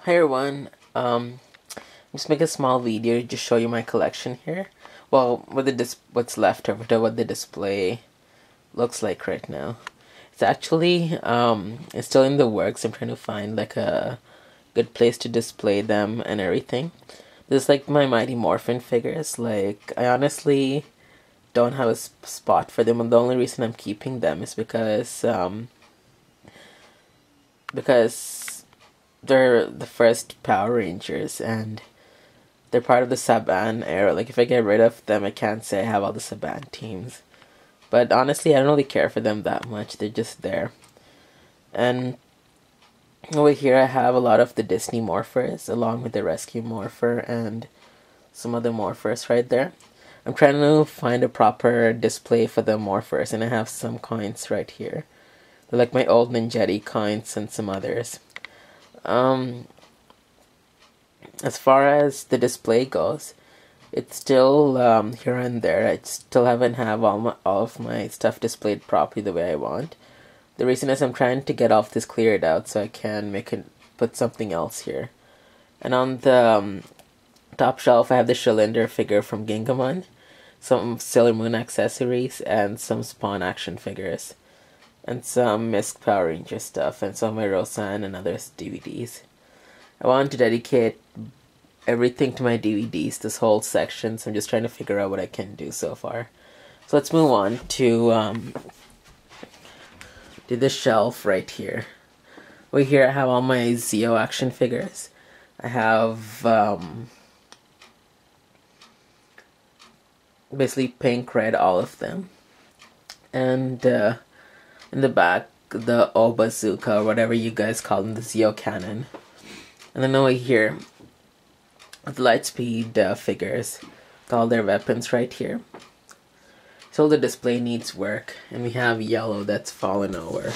Hi everyone. Just make a small video to just show you my collection here. Well, what's left of it, what the display looks like right now. It's actually it's still in the works. I'm trying to find like a good place to display them and everything. This is like my Mighty Morphin figures. Like I honestly don't have a spot for them, and the only reason I'm keeping them is because they're the first Power Rangers and they're part of the Saban era. Like, if I get rid of them, I can't say I have all the Saban teams. But honestly, I don't really care for them that much. They're just there. And over here, I have a lot of the Disney Morphers, along with the Rescue Morpher and some other Morphers right there. I'm trying to find a proper display for the Morphers, and I have some coins right here. They're like my old Ninjetti coins and some others. As far as the display goes, it's still here and there. I still haven't have all of my stuff displayed properly the way I want. The reason is I'm trying to get all of this cleared out so I can put something else here. And on the top shelf, I have the Cylinder figure from Gingamon, some Sailor Moon accessories, and some Spawn action figures, and some Misk Power Ranger stuff, and some of my Roseanne and other DVDs. I want to dedicate everything to my DVDs, this whole section, so I'm just trying to figure out what I can do so far. So let's move on to this shelf right here. Over here I have all my Zeo action figures. I have basically pink, red, all of them. And in the back, the O-Bazooka, or whatever you guys call them, the Zeo Cannon. And then over here, the Lightspeed figures with all their weapons right here. So the display needs work, and we have yellow that's fallen over.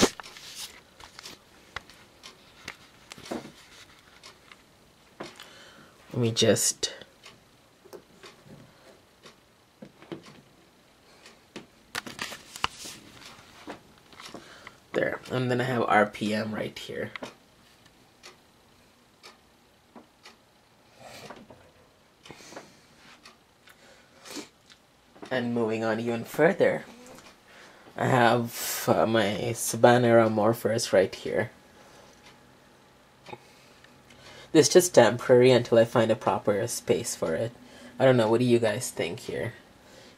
Let me just there, and then I have RPM right here. And moving on even further, I have my Saban era Morphers right here. This is just temporary until I find a proper space for it. I don't know, what do you guys think here?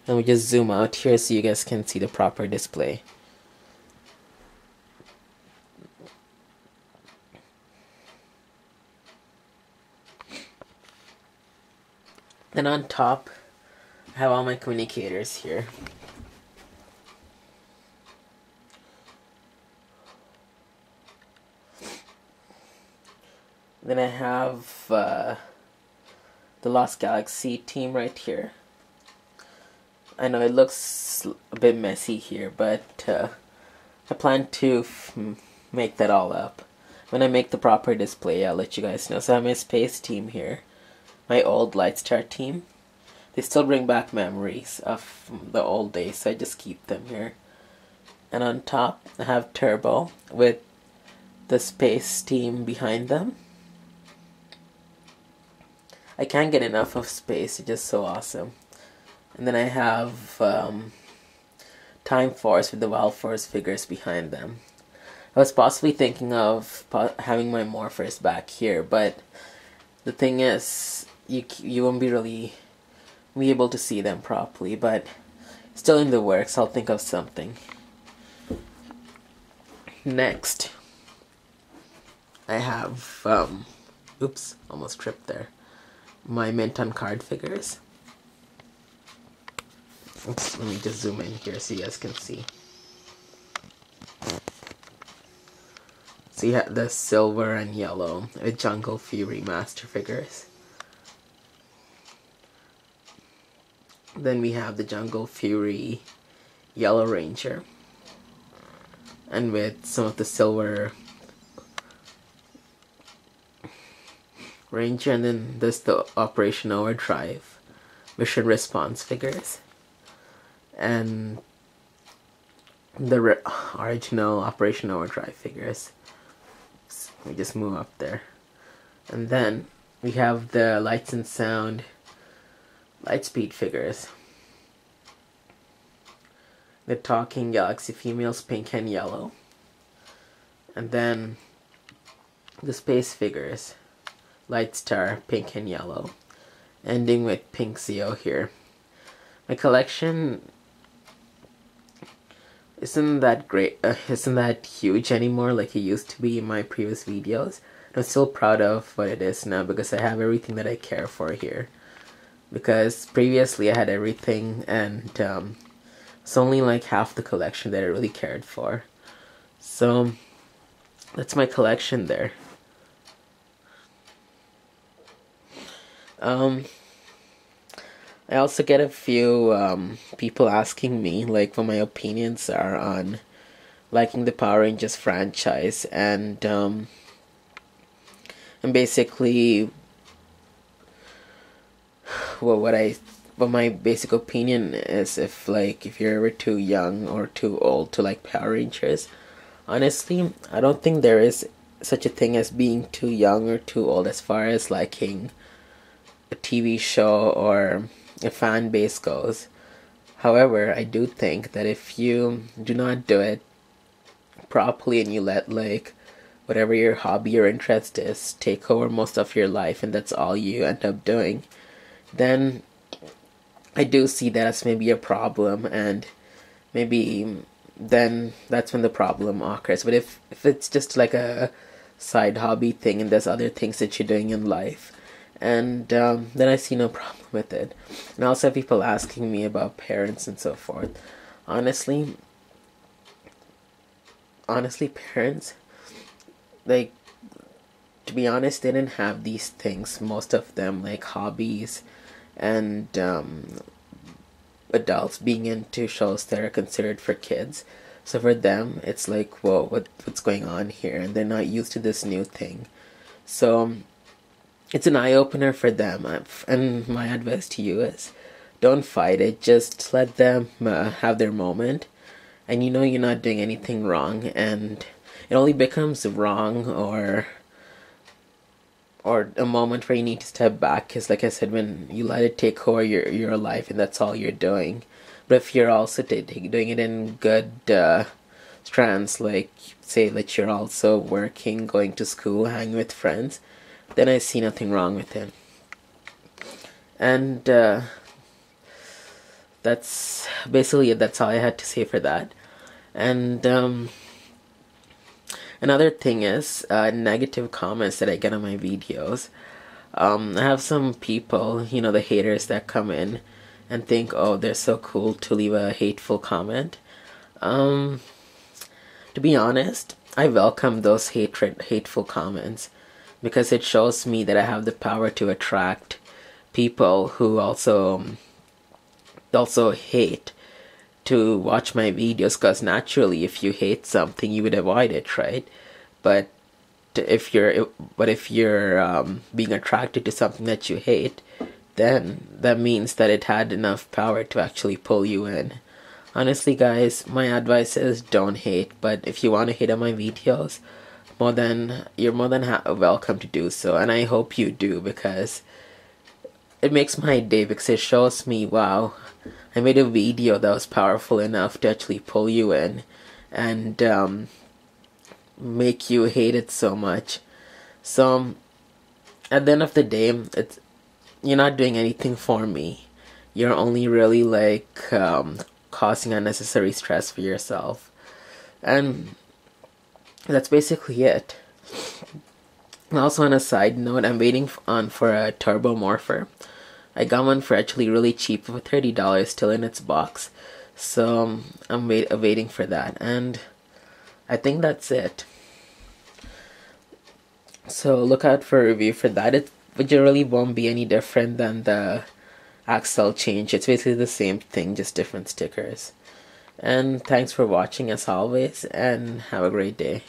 Let me just zoom out here so you guys can see the proper display. Then on top, I have all my communicators here. Then I have the Lost Galaxy team right here. I know it looks a bit messy here, but I plan to make that all up. When I make the proper display, I'll let you guys know. So I have my Space team here, my old Lightstar team. They still bring back memories of the old days, so I just keep them here. And on top, I have Turbo with the Space team behind them. I can't get enough of Space, it's just so awesome. And then I have Time Force with the Wild Force figures behind them. I was possibly thinking of having my Morphers back here, but the thing is, you won't be able to see them properly, but still in the works. I'll think of something. Next, I have oops, almost tripped there. My Minton card figures. Oops, let me just zoom in here so you guys can see. So you have the silver and yellow with Jungle Fury Master figures. Then we have the Jungle Fury Yellow Ranger, and with some of the silver Ranger, and then there's the Operation Overdrive Mission Response figures, and the original Operation Overdrive figures. Let me just move up there. And then we have the Lights and Sound Lightspeed figures. The Talking Galaxy females, pink and yellow. And then the Space figures, Lightstar, pink and yellow. Ending with pink Zeo here. My collection isn't that great, isn't that huge anymore like it used to be in my previous videos. I'm still proud of what it is now because I have everything that I care for here. Because previously I had everything, and it's only like half the collection that I really cared for. So that's my collection there. I also get a few people asking me like what my opinions are on liking the Power Rangers franchise, and basically what my basic opinion is, if you're ever too young or too old to like Power Rangers. Honestly, I don't think there is such a thing as being too young or too old as far as liking a TV show or a fan base goes. However, I do think that if you do not do it properly and you let like whatever your hobby or interest is take over most of your life and that's all you end up doing, then I do see that as maybe a problem, and maybe then that's when the problem occurs. But if it's just like a side hobby thing and there's other things that you're doing in life, and then I see no problem with it. And I also have people asking me about parents and so forth. Honestly, parents, like, to be honest, they didn't have these things, most of them, like hobbies and adults being into shows that are considered for kids. So for them, it's like, whoa, what's going on here? And they're not used to this new thing. So it's an eye-opener for them. And my advice to you is, don't fight it. Just let them have their moment. And you know you're not doing anything wrong. And it only becomes wrong or a moment where you need to step back, because like I said, when you let it take over your life and that's all you're doing. But if you're also doing it in good strands, like say that you're also working, going to school, hanging with friends, then I see nothing wrong with it. And that's basically it. That's all I had to say for that. And another thing is negative comments that I get on my videos. I have some people, the haters that come in and think, oh, they're so cool to leave a hateful comment. To be honest, I welcome those hateful comments, because it shows me that I have the power to attract people who also hate to watch my videos, because naturally if you hate something you would avoid it, right? But if you're being attracted to something that you hate, then that means that it had enough power to actually pull you in. Honestly guys, my advice is don't hate, but if you want to hate on my videos, you're more than welcome to do so, and I hope you do, because it makes my day, because it shows me, wow, I made a video that was powerful enough to actually pull you in and make you hate it so much. So at the end of the day, you're not doing anything for me. You're only really like causing unnecessary stress for yourself, and that's basically it. Also, on a side note, I'm waiting for a Turbo Morpher. I got one for actually really cheap, for $30, still in its box. So I'm waiting for that, and I think that's it. So look out for a review for that. It really won't be any different than the Axel change. It's basically the same thing, just different stickers. And thanks for watching as always, and have a great day.